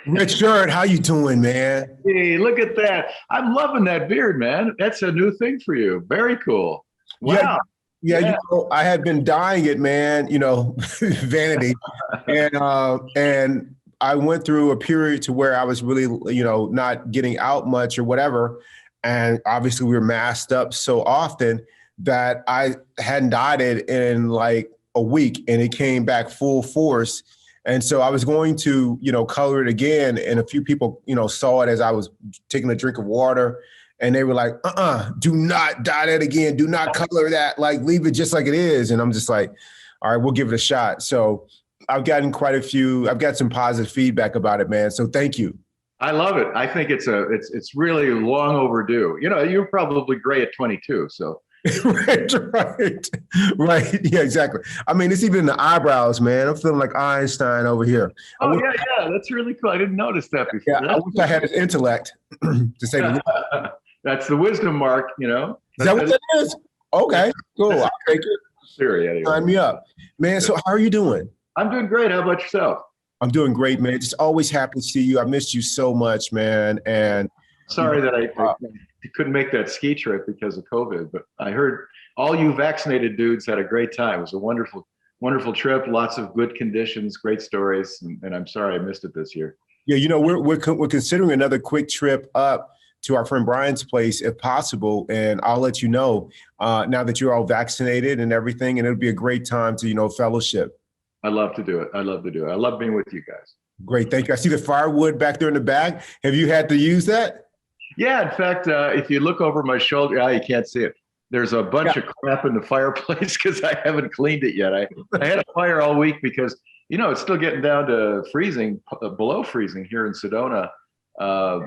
Richard, how you doing, man? Hey, look at that. I'm loving that beard, man. That's a new thing for you. Very cool. Yeah, Wow. yeah, Yeah. I had been dying it, man, vanity. And I went through a period to where I was really, not getting out much or whatever. And obviously we were masked up so often that I hadn't dyed it in like a week and it came back full force. And so I was going to, color it again. And a few people, saw it as I was taking a drink of water. And they were like, do not dye that again. Do not color that. Like, leave it just like it is. And I'm just like, all right, we'll give it a shot. So I've gotten I've got some positive feedback about it, man. So thank you. I love it. I think it's really long overdue. You're probably gray at 22. So right. Right. Yeah, exactly. I mean, it's even in the eyebrows, man. I'm feeling like Einstein over here. oh yeah, yeah, that's really cool. I didn't notice that Yeah, before. I wish I had his intellect to say the least. That's the wisdom mark, Is that what that is? Okay, cool. I'll take it. Theory anyway. Sign me up. Man, so how are you doing? I'm doing great. How about yourself? I'm doing great, man. Just always happy to see you. I missed you so much, man. And Sorry that I couldn't make that ski trip because of COVID, but I heard all you vaccinated dudes had a great time. It was a wonderful, wonderful trip. Lots of good conditions, great stories, and I'm sorry I missed it this year. yeah, we're considering another quick trip up to our friend Brian's place if possible, and I'll let you know now that you're all vaccinated and everything, and it'll be a great time to fellowship. I love to do it. I love to do it. I love being with you guys. Great, thank you. I see the firewood back there in the back. Have you had to use that? Yeah, in fact, if you look over my shoulder, you can't see it. There's a bunch of crap in the fireplace because I haven't cleaned it yet. I had a fire all week because it's still getting down to freezing, below freezing here in Sedona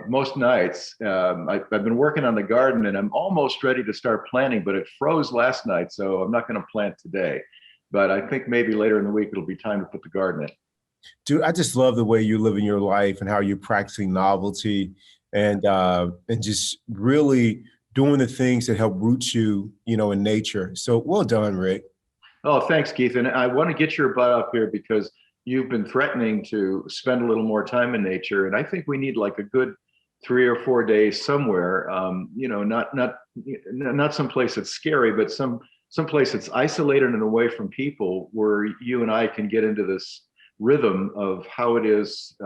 most nights. I've been working on the garden and I'm almost ready to start planting, but it froze last night, so I'm not going to plant today. But I think maybe later in the week it'll be time to put the garden in. Dude, I just love the way you're living your life and how you're practicing novelty and just really doing the things that help root you, in nature. So well done, Rick. Oh, thanks, Keith. And I want to get your butt up here because you've been threatening to spend a little more time in nature. And I think we need like a good 3 or 4 days somewhere, not someplace that's scary, but someplace that's isolated and away from people where you and I can get into this rhythm of how it is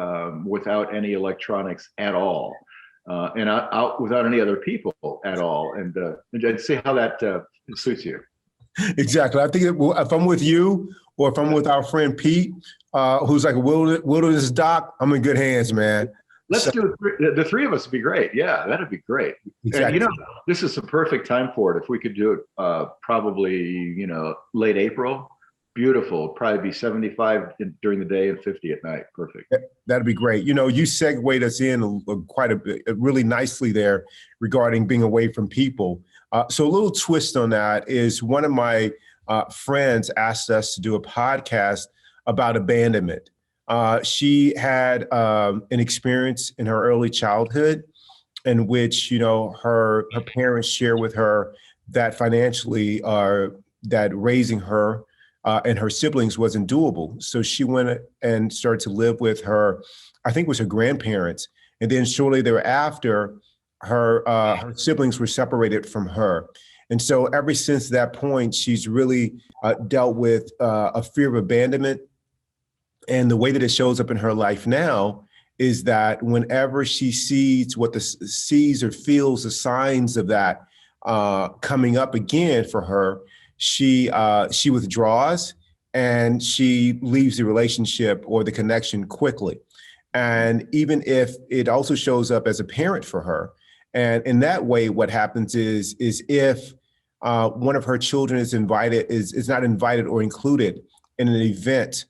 without any electronics at all. And out without any other people at all, and see how that suits you. Exactly. I think if I'm with you or if I'm with our friend Pete, who's like a wilderness doc, I'm in good hands, man. Let's do it. The three of us would be great. Yeah, that'd be great. Exactly. And this is the perfect time for it. If we could do it probably, late April, beautiful. Probably be 75 during the day and 50 at night. Perfect. That'd be great. You segued us in quite a bit, really nicely there regarding being away from people. So a little twist on that is one of my friends asked us to do a podcast about abandonment. She had an experience in her early childhood in which, her parents share with her that financially, that raising her and her siblings wasn't doable. So she went and started to live with her, I think it was her grandparents. And then shortly thereafter, her siblings were separated from her. And so ever since that point, she's really dealt with a fear of abandonment. And the way that it shows up in her life now is that whenever she sees sees or feels the signs of that coming up again for her, she withdraws and she leaves the relationship or the connection quickly. And even if it also shows up as a parent for her, and in that way, what happens is if one of her children is not invited or included in an event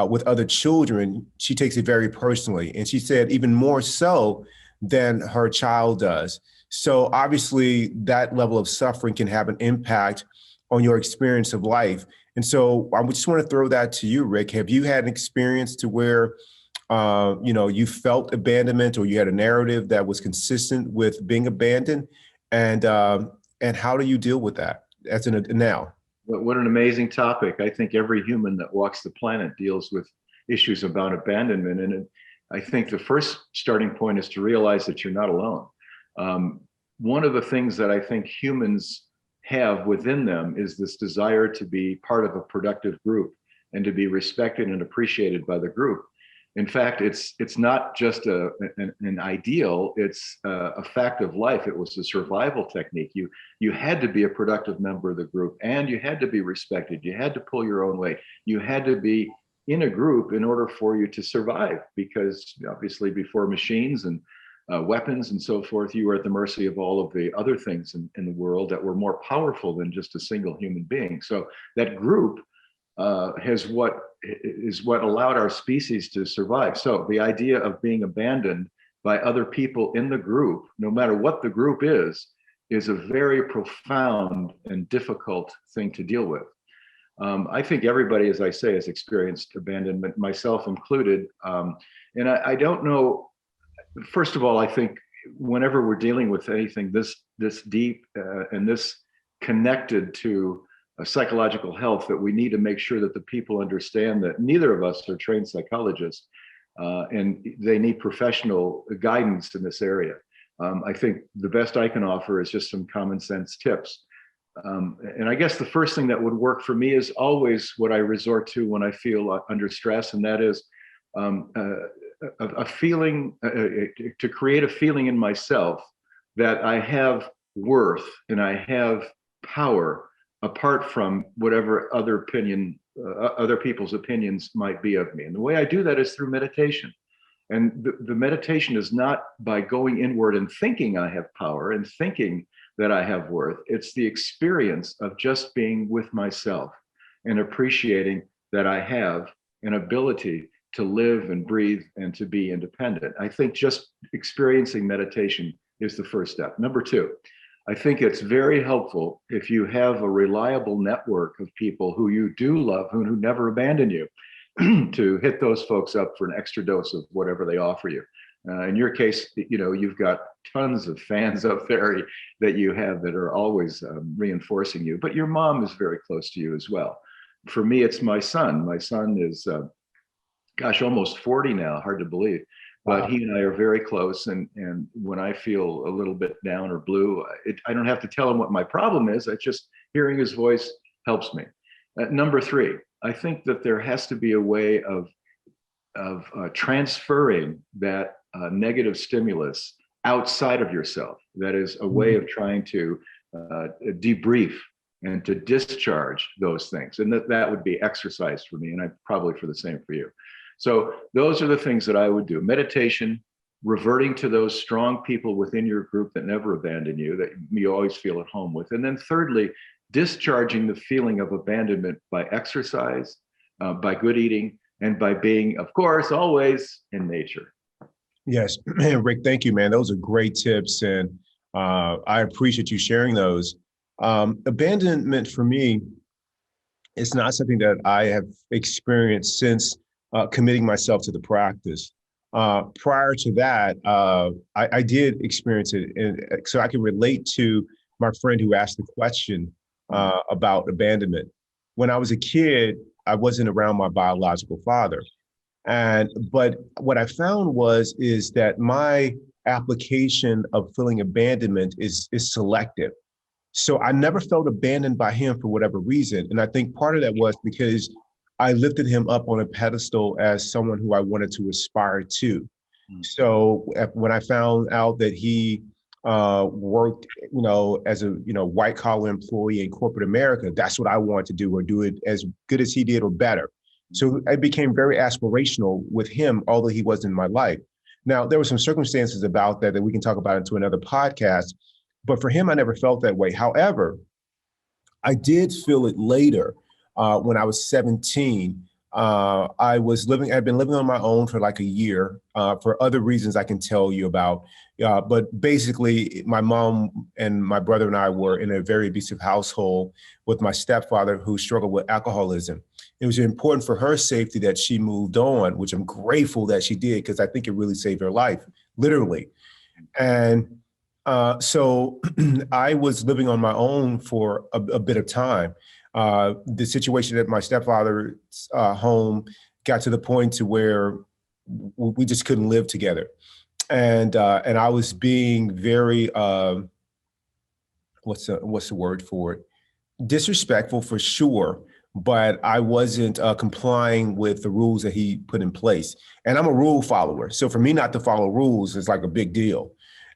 with other children, she takes it very personally. And she said even more so than her child does. So obviously that level of suffering can have an impact on your experience of life. And so I just want to throw that to you, Rick. Have you had an experience to where, you felt abandonment or you had a narrative that was consistent with being abandoned? And how do you deal with that as in now? What an amazing topic. I think every human that walks the planet deals with issues about abandonment. And I think the first starting point is to realize that you're not alone. One of the things that I think humans have within them is this desire to be part of a productive group and to be respected and appreciated by the group. In fact, it's not just an ideal, it's a fact of life. It was a survival technique. You had to be a productive member of the group, and you had to be respected. You had to pull your own weight. You had to be in a group in order for you to survive, because obviously before machines and weapons and so forth, you were at the mercy of all of the other things in the world that were more powerful than just a single human being. So that group is what allowed our species to survive. So the idea of being abandoned by other people in the group, no matter what the group is a very profound and difficult thing to deal with. I think everybody, as I say, has experienced abandonment, myself included. And I don't know, first of all, I think whenever we're dealing with anything this deep and this connected to psychological health, that we need to make sure that the people understand that neither of us are trained psychologists, and they need professional guidance in this area. I think the best I can offer is just some common sense tips. And I guess the first thing that would work for me is always what I resort to when I feel under stress, and that is a feeling, to create a feeling in myself that I have worth and I have power apart from whatever other people's opinions might be of me. And the way I do that is through meditation. And the meditation is not by going inward and thinking I have power and thinking that I have worth. It's the experience of just being with myself and appreciating that I have an ability to live and breathe and to be independent. I think just experiencing meditation is the first step. Number two, I think it's very helpful if you have a reliable network of people who you do love, who never abandon you, to hit those folks up for an extra dose of whatever they offer you. In your case, you've got tons of fans out there that you have that are always reinforcing you, but your mom is very close to you as well. For me, it's my son. My son is, almost 40 now, hard to believe. But Wow. he and I are very close. And when I feel a little bit down or blue, I don't have to tell him what my problem is. Just hearing his voice helps me. Number three, I think that there has to be a way of transferring that negative stimulus outside of yourself. That is a way of trying to debrief and to discharge those things. And that would be exercise for me, and I probably for the same for you. So those are the things that I would do. Meditation, reverting to those strong people within your group that never abandon you, that you always feel at home with. And then thirdly, discharging the feeling of abandonment by exercise, by good eating, and by being, of course, always in nature. Yes, Rick, thank you, man. Those are great tips, and I appreciate you sharing those. Abandonment for me is not something that I have experienced since committing myself to the practice. Prior to that, I did experience it, and so I can relate to my friend who asked the question about abandonment. When I was a kid, I wasn't around my biological father. But what I found is that my application of feeling abandonment is selective. So I never felt abandoned by him for whatever reason. And I think part of that was because I lifted him up on a pedestal as someone who I wanted to aspire to. So when I found out that he worked, as a, white collar employee in corporate America, that's what I wanted to do, or do it as good as he did or better. So I became very aspirational with him, although he wasn't in my life. Now, there were some circumstances about that we can talk about into another podcast, but for him, I never felt that way. However, I did feel it later when I was 17. I'd been living on my own for like a year for other reasons I can tell you about. But basically, my mom and my brother and I were in a very abusive household with my stepfather who struggled with alcoholism. It was important for her safety that she moved on, which I'm grateful that she did, because I think it really saved her life, literally. And so I was living on my own for a bit of time. The situation at my stepfather's home got to the point to where we just couldn't live together. And I was being very, what's the word for it? Disrespectful for sure, but I wasn't complying with the rules that he put in place. And I'm a rule follower. So for me not to follow rules is like a big deal.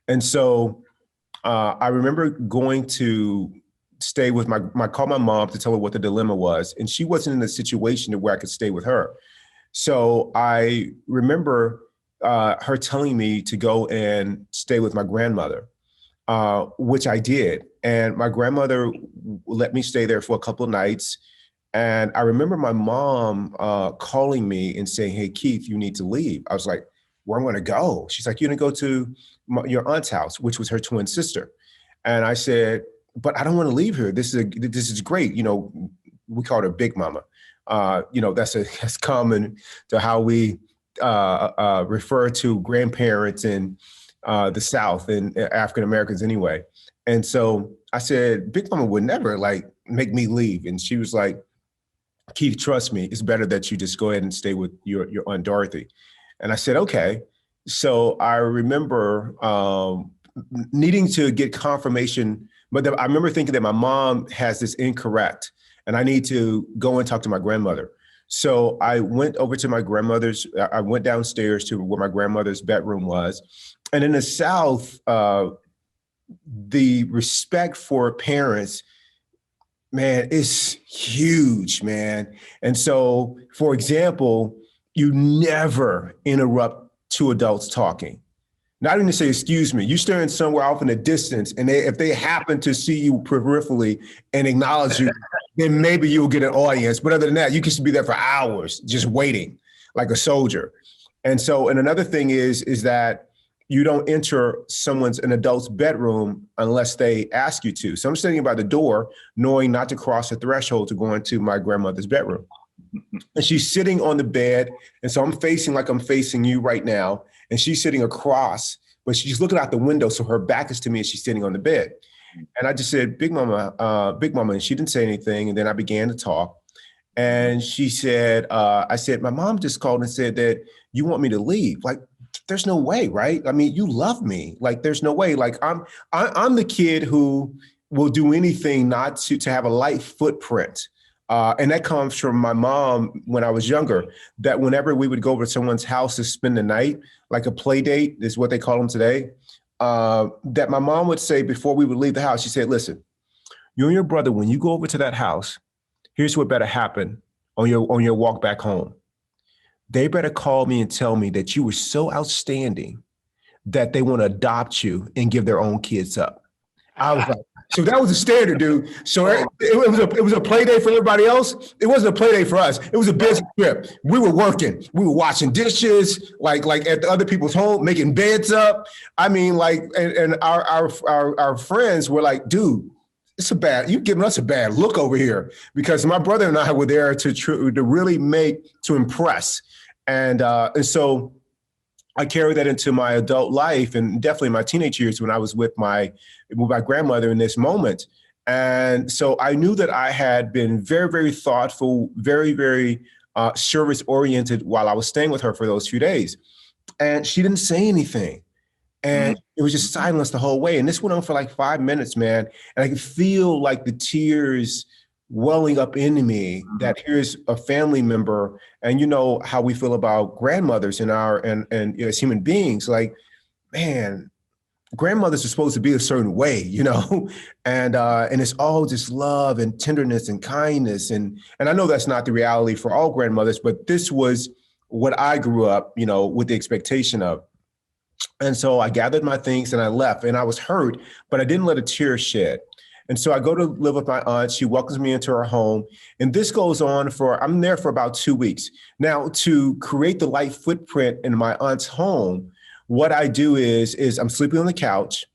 And so I remember going to stay with call my mom to tell her what the dilemma was. And she wasn't in a situation where I could stay with her. So I remember her telling me to go and stay with my grandmother, which I did. And my grandmother let me stay there for a couple of nights. And I remember my mom calling me and saying, "Hey, Keith, you need to leave." I was like, "Where am I going to go?" She's like, "You're going to go to your aunt's house," which was her twin sister. And I said, "But I don't want to leave here. This is great." You know, we call her Big Mama. You know, that's common to how we refer to grandparents in the South and African Americans anyway. And so I said, "Big Mama would never like make me leave." And she was like, "Keith, trust me, it's better that you just go ahead and stay with your Aunt Dorothy." And I said, "Okay." So I remember needing to get confirmation, but I remember thinking that my mom has this incorrect and I need to go and talk to my grandmother. So I went over to my grandmother's, I went downstairs to where my grandmother's bedroom was. And in the South, the respect for parents, man, is huge, man. And so, for example, you never interrupt two adults talking. Not even to say, "Excuse me," you staring somewhere off in the distance, and if they happen to see you peripherally and acknowledge you, then maybe you'll get an audience. But other than that, you can be there for hours just waiting like a soldier. And so, and another thing is that you don't enter an adult's bedroom unless they ask you to. So I'm standing by the door, knowing not to cross the threshold to go into my grandmother's bedroom. And she's sitting on the bed. And so I'm facing you right now. And she's sitting across, but she's looking out the window. So her back is to me and she's sitting on the bed. And I just said, "Big Mama, Big Mama." And she didn't say anything. And then I began to talk. And she said, I said, "My mom just called and said that you want me to leave." Like, there's no way, right? I mean, you love me. Like, there's no way. Like, I'm the kid who will do anything not to have a light footprint. And that comes from my mom when I was younger, that whenever we would go over to someone's house to spend the night, like a play date is what they call them today, that my mom would say before we would leave the house, she said, "Listen, you and your brother, when you go over to that house, here's what better happen on your walk back home. They better call me and tell me that you were so outstanding that they want to adopt you and give their own kids up." I was like, so that was the standard, dude. So it was a play day for everybody else. It wasn't a play day for us. It was a business trip. We were working. We were washing dishes, like at the other people's home, making beds up. I mean, like, and our friends were like, "Dude, you're giving us a bad look over here," because my brother and I were there to really to impress. And so I carried that into my adult life and definitely my teenage years when I was with my grandmother in this moment. And so I knew that I had been very, very thoughtful, very, very service oriented while I was staying with her for those few days. And she didn't say anything. And it was just silence the whole way. And this went on for like 5 minutes, man. And I could feel like the tears welling up into me that here's a family member. And you know how we feel about grandmothers and as human beings, like, man, grandmothers are supposed to be a certain way, you know, and it's all just love and tenderness and kindness. And I know that's not the reality for all grandmothers, but this was what I grew up, you know, with the expectation of. And so I gathered my things and I left, and I was hurt, but I didn't let a tear shed. And so I go to live with my aunt. She welcomes me into her home. And this goes on I'm there for about 2 weeks. Now, to create the light footprint in my aunt's home, what I do is I'm sleeping on the couch,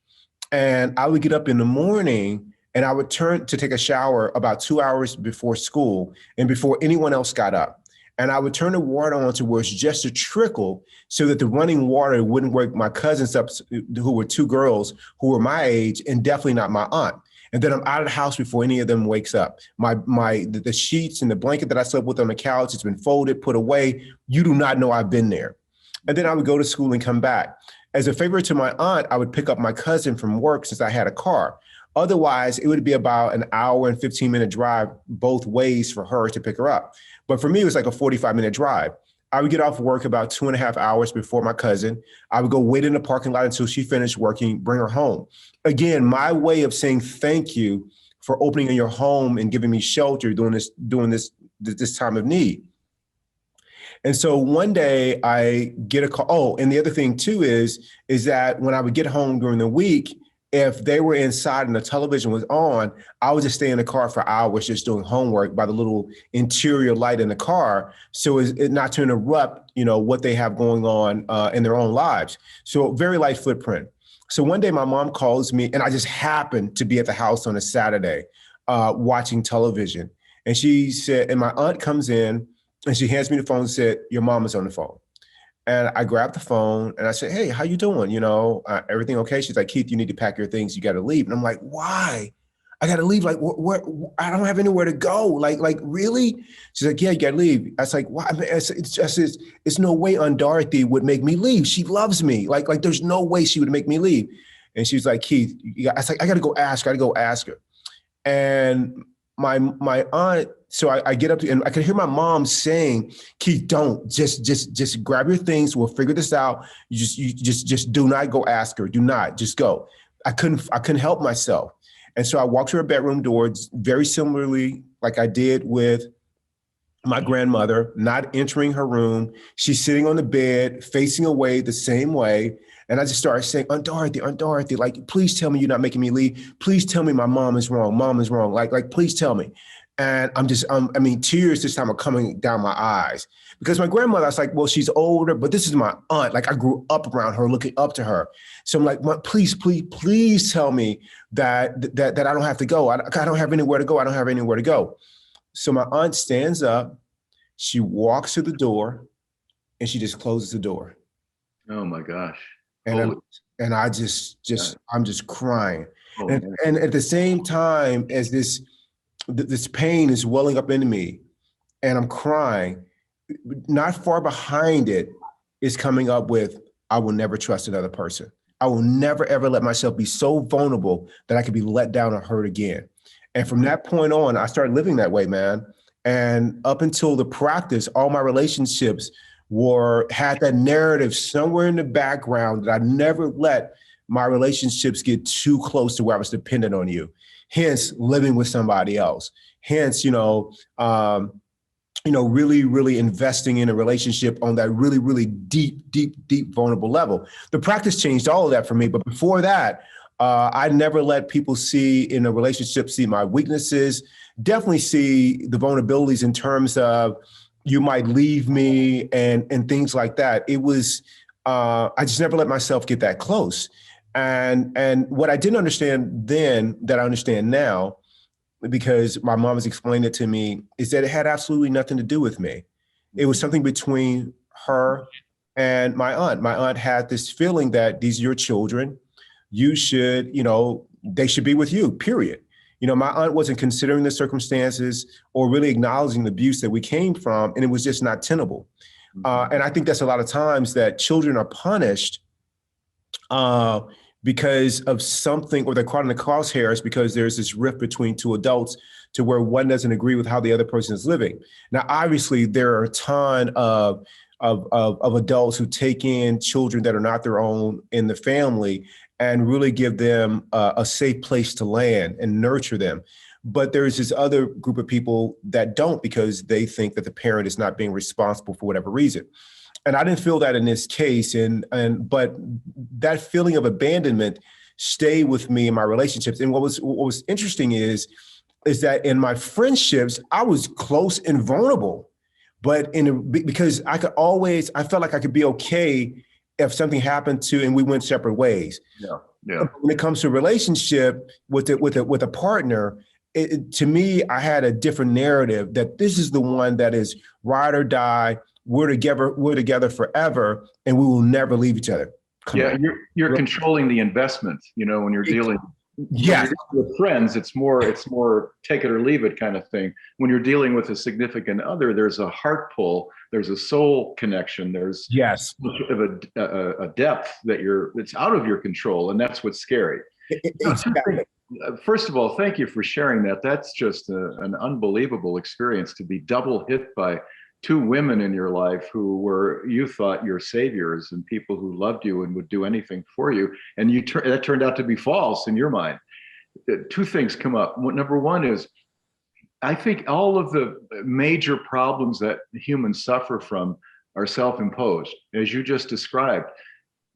and I would get up in the morning and I would turn to take a shower about 2 hours before school and before anyone else got up. And I would turn the water on to where it's just a trickle so that the running water wouldn't wake my cousins up, who were 2 girls who were my age and definitely not my aunt. And then I'm out of the house before any of them wakes up. The sheets and the blanket that I slept with on the couch, it's been folded, put away. You do not know I've been there. And then I would go to school and come back. As a favor to my aunt, I would pick up my cousin from work since I had a car. Otherwise, it would be about an hour and 15-minute drive both ways for her to pick her up. But for me, it was like a 45-minute drive. I would get off work about 2.5 hours before my cousin. I would go wait in the parking lot until she finished working, bring her home. Again, my way of saying thank you for opening your home and giving me shelter during this time of need. And so one day I get a call. Oh, and the other thing too is that when I would get home during the week, if they were inside and the television was on, I would just stay in the car for hours just doing homework by the little interior light in the car, so as it not to interrupt, what they have going on in their own lives. So very light footprint. So one day my mom calls me, and I just happened to be at the house on a Saturday watching television. And she said, and my aunt comes in and she hands me the phone and said, "Your mom is on the phone." And I grabbed the phone and I said, "Hey, how you doing? Everything okay?" She's like, "Keith, you need to pack your things. You got to leave." And I'm like, "Why? I got to leave? Like, where? I don't have anywhere to go. Like, really?" She's like, "Yeah, you got to leave." I was like, "Why?" I mean, it's no way Aunt Dorothy would make me leave. She loves me. Like, there's no way she would make me leave. And she's like, "Keith," I was like, "I got to go ask her. I got to go ask her." And my aunt, so I get up and I could hear my mom saying, "Keith, don't just grab your things. We'll figure this out. You just do not go ask her. Do not just go." I couldn't help myself. And so I walked to her bedroom door very similarly like I did with my grandmother, not entering her room. She's sitting on the bed, facing away the same way. And I just started saying, Aunt Dorothy, like, please tell me you're not making me leave. Please tell me my mom is wrong. Mom is wrong. Like, please tell me. And tears this time are coming down my eyes because my grandmother, I was like, well, she's older, but this is my aunt. Like, I grew up around her, looking up to her. So I'm like, please tell me that I don't have to go. I don't have anywhere to go. I don't have anywhere to go. So my aunt stands up, she walks to the door, and she just closes the door. Oh my gosh. And I'm just crying. Oh, and at the same time as this pain is welling up into me and I'm crying, not far behind it is coming up with, I will never trust another person. I will never, ever let myself be so vulnerable that I could be let down or hurt again. And from that point on, I started living that way, man. And up until the practice, all my relationships had that narrative somewhere in the background that I never let my relationships get too close to where I was dependent on you. Hence, living with somebody else. Hence, really, really investing in a relationship on that really, really deep, vulnerable level. The practice changed all of that for me. But before that, I never let people see in a relationship, see my weaknesses, definitely see the vulnerabilities in terms of you might leave me and things like that. It was, I just never let myself get that close. And what I didn't understand then that I understand now, because my mom has explained it to me, is that it had absolutely nothing to do with me. It was something between her and my aunt. My aunt had this feeling that these are your children. You should, they should be with you, period. My aunt wasn't considering the circumstances or really acknowledging the abuse that we came from, and it was just not tenable. And I think that's a lot of times that children are punished because of something, or they're caught in the crosshairs because there's this rift between two adults to where one doesn't agree with how the other person is living. Now, obviously, there are a ton of adults who take in children that are not their own in the family and really give them a safe place to land and nurture them. But there's this other group of people that don't, because they think that the parent is not being responsible for whatever reason. And I didn't feel that in this case. But that feeling of abandonment stayed with me in my relationships. And what was interesting is that in my friendships, I was close and vulnerable, but because I felt like I could be okay if something happened and we went separate ways. Yeah. When it comes to a relationship with a partner, to me, I had a different narrative that this is the one that is ride or die. We're together forever, and we will never leave each other. You're controlling the investment, when you're dealing When you're Yes. dealing with friends, it's more take it or leave it kind of thing. When you're dealing with a significant other, there's a heart pull, there's a soul connection, there's Yes. so much of a depth that it's out of your control, and that's what's scary. Two things. Exactly. First of all, thank you for sharing that. That's just an unbelievable experience to be double hit by two women in your life who were, you thought, your saviors and people who loved you and would do anything for you, and that turned out to be false in your mind. Two things come up. Number one is, I think all of the major problems that humans suffer from are self-imposed, as you just described.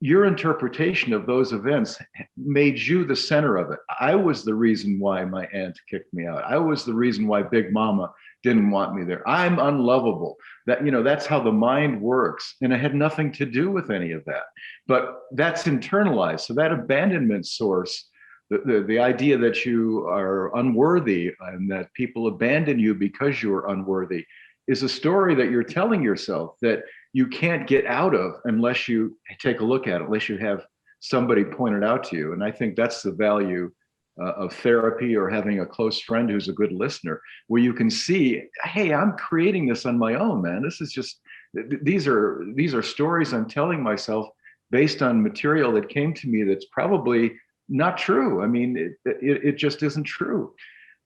Your interpretation of those events made you the center of it. I was the reason why my aunt kicked me out. I was the reason why Big Mama didn't want me there. I'm unlovable. That's how the mind works. And it had nothing to do with any of that. But that's internalized. So that abandonment source, the idea that you are unworthy and that people abandon you because you're unworthy, is a story that you're telling yourself that you can't get out of unless you take a look at it, unless you have somebody point it out to you. And I think that's the value of therapy, or having a close friend who's a good listener, where you can see, hey, I'm creating this on my own, man. This is just, these are stories I'm telling myself based on material that came to me that's probably not true. I mean, it just isn't true.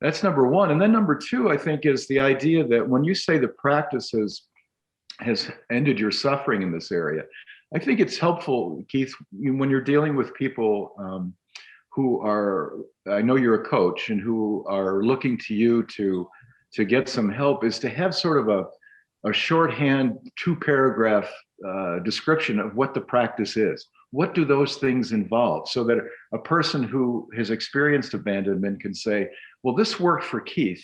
That's number one. And then number two, I think, is the idea that when you say the practice has ended your suffering in this area, I think it's helpful, Keith, when you're dealing with people who are, I know you're a coach, and who are looking to you to get some help, is to have sort of a shorthand 2-paragraph description of what the practice is. What do those things involve? So that a person who has experienced abandonment can say, well, this worked for Keith.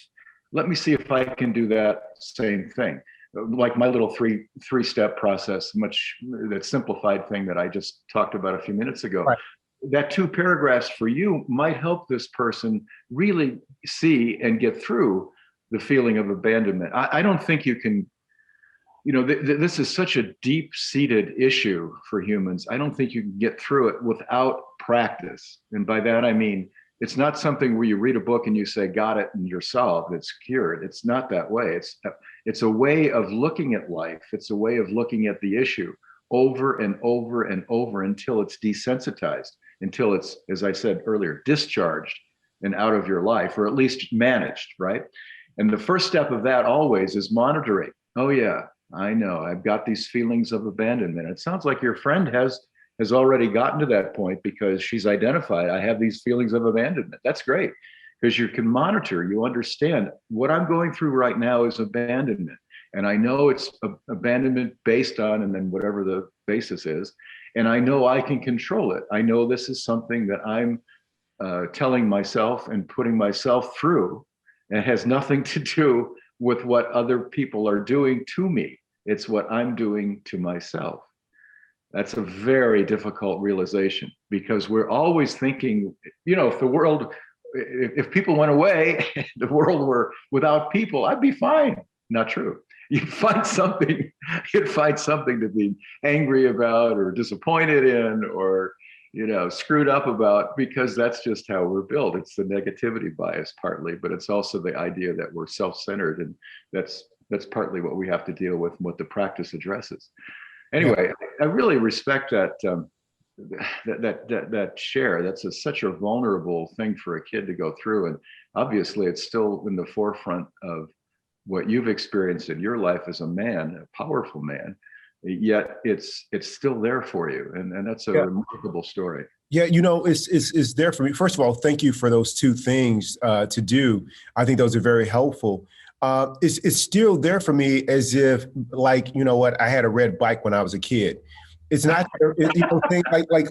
Let me see if I can do that same thing. Like my little three-step process, that simplified thing that I just talked about a few minutes ago. Right. That 2 paragraphs for you might help this person really see and get through the feeling of abandonment. I don't think you can, this is such a deep-seated issue for humans. I don't think you can get through it without practice. And by that, I mean, it's not something where you read a book and you say, got it, and you're solved, it's cured. It's not that way. It's a way of looking at life. It's a way of looking at the issue over and over and over until it's desensitized, until it's, as I said earlier, discharged and out of your life, or at least managed, right? And the first step of that always is monitoring. Oh yeah, I know, I've got these feelings of abandonment. It sounds like your friend has already gotten to that point, because she's identified, I have these feelings of abandonment. That's great, because you can monitor, you understand what I'm going through right now is abandonment. And I know it's abandonment based on, and then whatever the basis is, and I know I can control it. I know this is something that I'm telling myself and putting myself through, and it has nothing to do with what other people are doing to me. It's what I'm doing to myself. That's a very difficult realization, because we're always thinking, if people went away, the world were without people, I'd be fine. Not true. You'd find something to be angry about, or disappointed in, or screwed up about, because that's just how we're built. It's the negativity bias partly, but it's also the idea that we're self-centered, and that's partly what we have to deal with and what the practice addresses. Anyway, I really respect that share. That's such a vulnerable thing for a kid to go through, and obviously it's still in the forefront of what you've experienced in your life as a man, a powerful man. Yet it's still there for you, and that's a remarkable story. Yeah, it's there for me. First of all, thank you for those 2 things to do. I think those are very helpful. It's still there for me, as if, like, I had a red bike when I was a kid. It's not,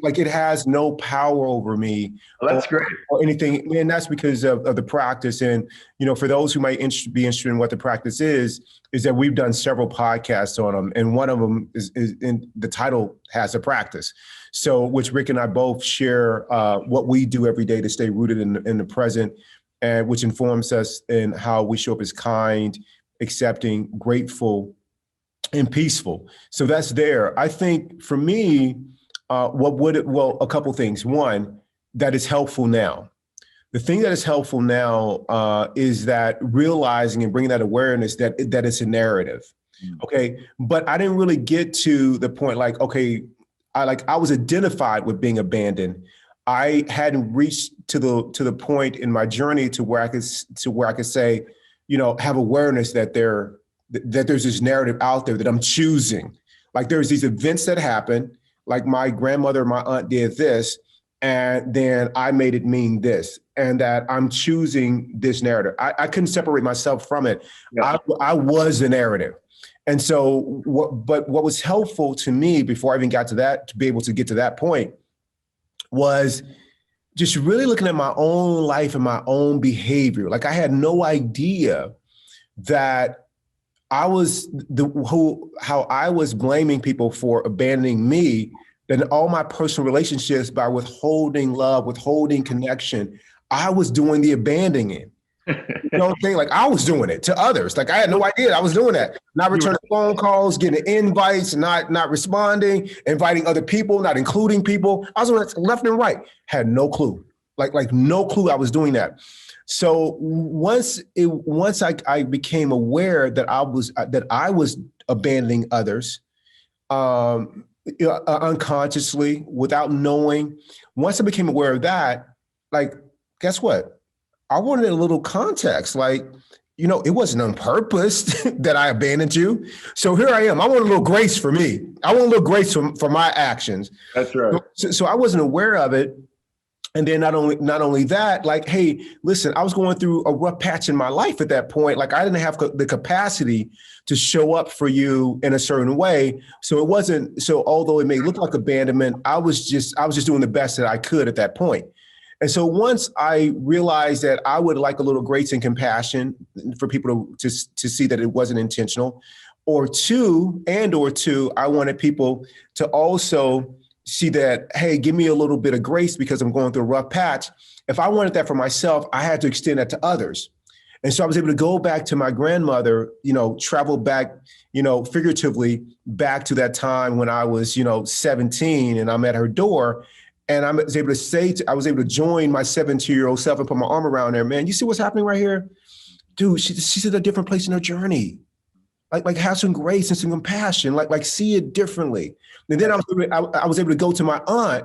like it has no power over me. Well, that's great. Or anything, and that's because of the practice. And for those who might be interested in what the practice is that we've done several podcasts on them, and one of them is in the title has a practice. So, which Rick and I both share what we do every day to stay rooted in the present, and which informs us in how we show up as kind, accepting, grateful, and peaceful. So that's there. I think for me, a couple things. One, that is helpful now. The thing that is helpful now is that realizing and bringing that awareness that it's a narrative. Okay. But I didn't really get to the point like, okay, I was identified with being abandoned. I hadn't reached to the point in my journey to where I could say, have awareness that there's this narrative out there that I'm choosing. Like there's these events that happen, like my grandmother, my aunt did this, and then I made it mean this, and that I'm choosing this narrative. I couldn't separate myself from it. Yeah. I was the narrative. And so what was helpful to me before I even got to that, to be able to get to that point, was just really looking at my own life and my own behavior. Like I had no idea that I was how I was blaming people for abandoning me, that in all my personal relationships, by withholding love, withholding connection, I was doing the abandoning. You know what I'm saying? Like I was doing it to others. Like I had no idea I was doing that. Not returning phone calls, getting invites, not responding, inviting other people, not including people. I was doing that left and right. Had no clue. Like no clue I was doing that. So once I became aware that I was abandoning others, unconsciously, without knowing. Once I became aware of that, like, guess what? I wanted a little context. Like, it wasn't on purpose that I abandoned you. So here I am. I want a little grace for me. I want a little grace for my actions. That's right. So I wasn't aware of it. And then not only that, like, hey, listen, I was going through a rough patch in my life at that point. Like I didn't have the capacity to show up for you in a certain way. So it wasn't, so although it may look like abandonment, I was just doing the best that I could at that point. And so once I realized that I would like a little grace and compassion for people to see that it wasn't intentional, or two, I wanted people to also see that, hey, give me a little bit of grace because I'm going through a rough patch. If I wanted that for myself, I had to extend that to others. And so I was able to go back to my grandmother, travel back, figuratively back to that time when I was, 17 and I'm at her door. And I was able to join my 17-year-old self and put my arm around her. Man, you see what's happening right here? Dude, she's at a different place in her journey. Like have some grace and some compassion, like see it differently. And then I was able to go to my aunt,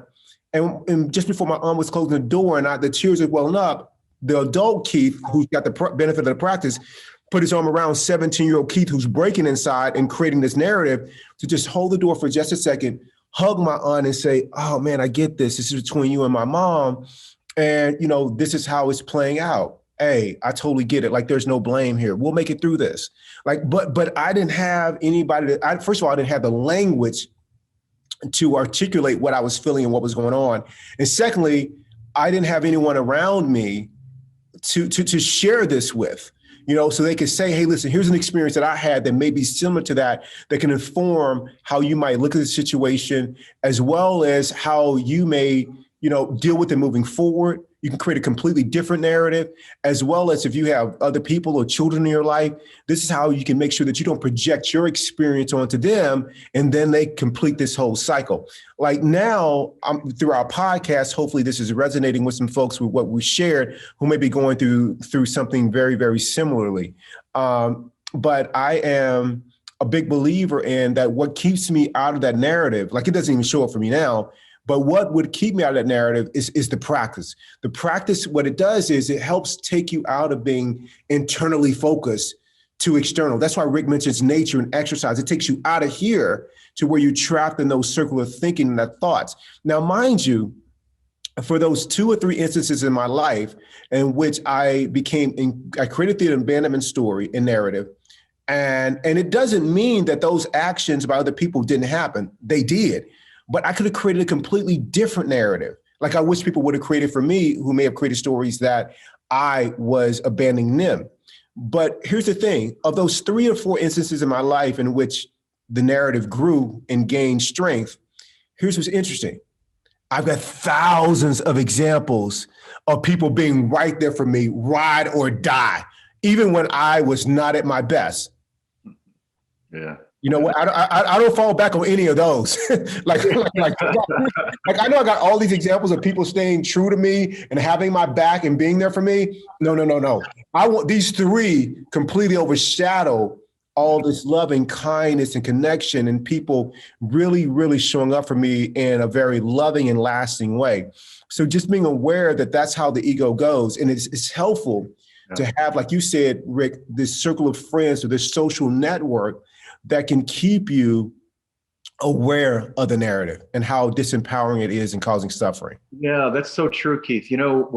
and just before my aunt was closing the door and the tears were welling up, the adult Keith, who's got the benefit of the practice, put his arm around 17-year-old Keith, who's breaking inside and creating this narrative, to just hold the door for just a second, hug my aunt and say, oh man, I get this. This is between you and my mom. And, this is how it's playing out. Hey, I totally get it. Like, there's no blame here. We'll make it through this. Like, but I didn't have anybody first of all, I didn't have the language to articulate what I was feeling and what was going on. And secondly, I didn't have anyone around me to share this with, so they could say, hey, listen, here's an experience that I had that may be similar to that can inform how you might look at the situation, as well as how you may, deal with it moving forward. You can create a completely different narrative, as well as if you have other people or children in your life, this is how you can make sure that you don't project your experience onto them and then they complete this whole cycle. Like now, through our podcast, hopefully this is resonating with some folks with what we shared who may be going through something very, very similarly. But I am a big believer in that what keeps me out of that narrative, like it doesn't even show up for me now, but what would keep me out of that narrative is the practice. The practice, what it does is it helps take you out of being internally focused to external. That's why Rick mentions nature and exercise. It takes you out of here to where you're trapped in those circular thinking and that thoughts. Now, mind you, for those 2 or 3 instances in my life in which I created the abandonment story and narrative, and it doesn't mean that those actions by other people didn't happen. They did. But I could have created a completely different narrative. Like I wish people would have created for me, who may have created stories that I was abandoning them. But here's the thing, of those 3 or 4 instances in my life in which the narrative grew and gained strength, here's what's interesting. I've got thousands of examples of people being right there for me, ride or die, even when I was not at my best. Yeah. You know what? I don't fall back on any of those. like I know I got all these examples of people staying true to me and having my back and being there for me. No. I want these three completely overshadow all this love and kindness and connection and people really, really showing up for me in a very loving and lasting way. So just being aware that that's how the ego goes. And it's helpful to have, like you said, Rick, this circle of friends or this social network that can keep you aware of the narrative and how disempowering it is and causing suffering. Yeah, that's so true, Keith. You know,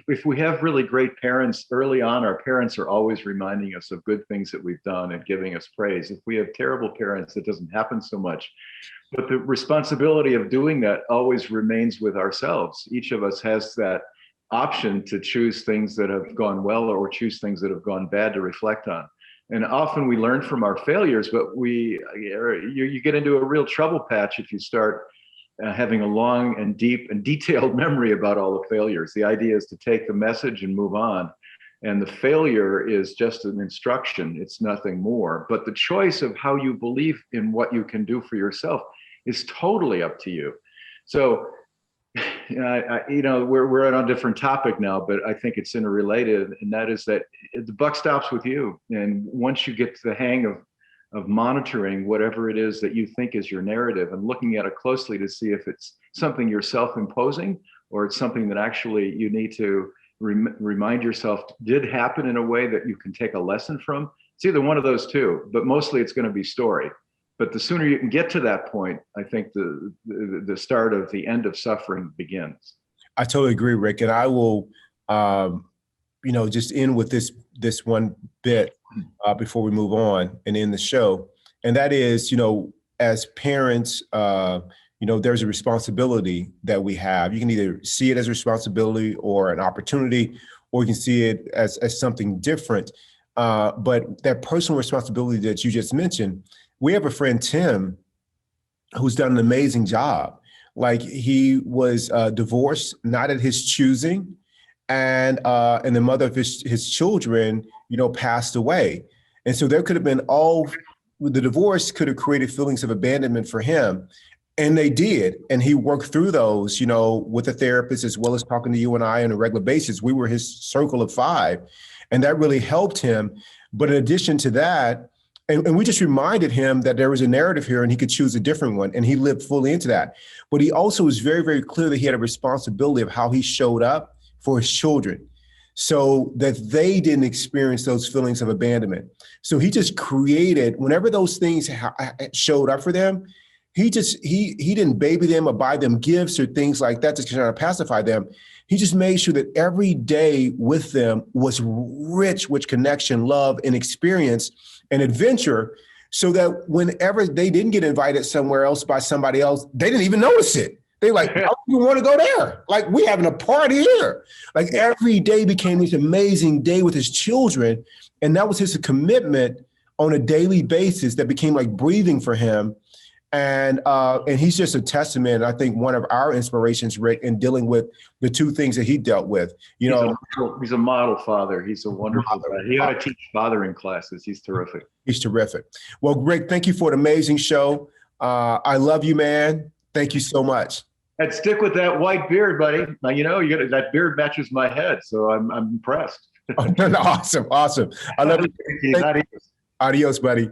if we have really great parents early on, our parents are always reminding us of good things that we've done and giving us praise. If we have terrible parents, it doesn't happen so much. But the responsibility of doing that always remains with ourselves. Each of us has that option to choose things that have gone well or choose things that have gone bad to reflect on. And often we learn from our failures, but you get into a real trouble patch if you start having a long and deep and detailed memory about all the failures. The idea is to take the message and move on. And the failure is just an instruction. It's nothing more. But the choice of how you believe in what you can do for yourself is totally up to you. So, we're on a different topic now, but I think it's interrelated, and that is that the buck stops with you. And once you get to the hang of monitoring whatever it is that you think is your narrative and looking at it closely to see if it's something you're self-imposing or it's something that actually you need to remind yourself did happen in a way that you can take a lesson from. It's either one of those two, but mostly it's going to be story. But the sooner you can get to that point, I think the start of the end of suffering begins. I totally agree, Rick. And I will, just end with this one bit before we move on and end the show. And that is, as parents, there's a responsibility that we have. You can either see it as a responsibility or an opportunity, or you can see it as something different. But that personal responsibility that you just mentioned, we have a friend, Tim, who's done an amazing job. Like, he was divorced, not at his choosing, and the mother of his children, passed away. And so there could have been the divorce could have created feelings of abandonment for him. And they did. And he worked through those, with a therapist, as well as talking to you and I on a regular basis. We were his circle of five, and that really helped him. But in addition to that, and we just reminded him that there was a narrative here and he could choose a different one, and he lived fully into that. But he also was very, very clear that he had a responsibility of how he showed up for his children so that they didn't experience those feelings of abandonment. So he just created, whenever those things showed up for them, he didn't baby them or buy them gifts or things like that to try to pacify them. He just made sure that every day with them was rich with connection, love, and experience and adventure, so that whenever they didn't get invited somewhere else by somebody else, they didn't even notice it. They like, how do you want to go there? Like, we having a party here. Like, every day became this amazing day with his children. And that was his commitment on a daily basis that became like breathing for him. And he's just a testament, I think, one of our inspirations, Rick, in dealing with the two things that he dealt with. He's a model father. He's a wonderful guy. He ought to teach fathering classes. He's terrific. He's terrific. Well, Rick, thank you for an amazing show. I love you, man. Thank you so much. And stick with that white beard, buddy. Now, that beard matches my head, so I'm impressed. Awesome. I love you. Adios. Adios, buddy.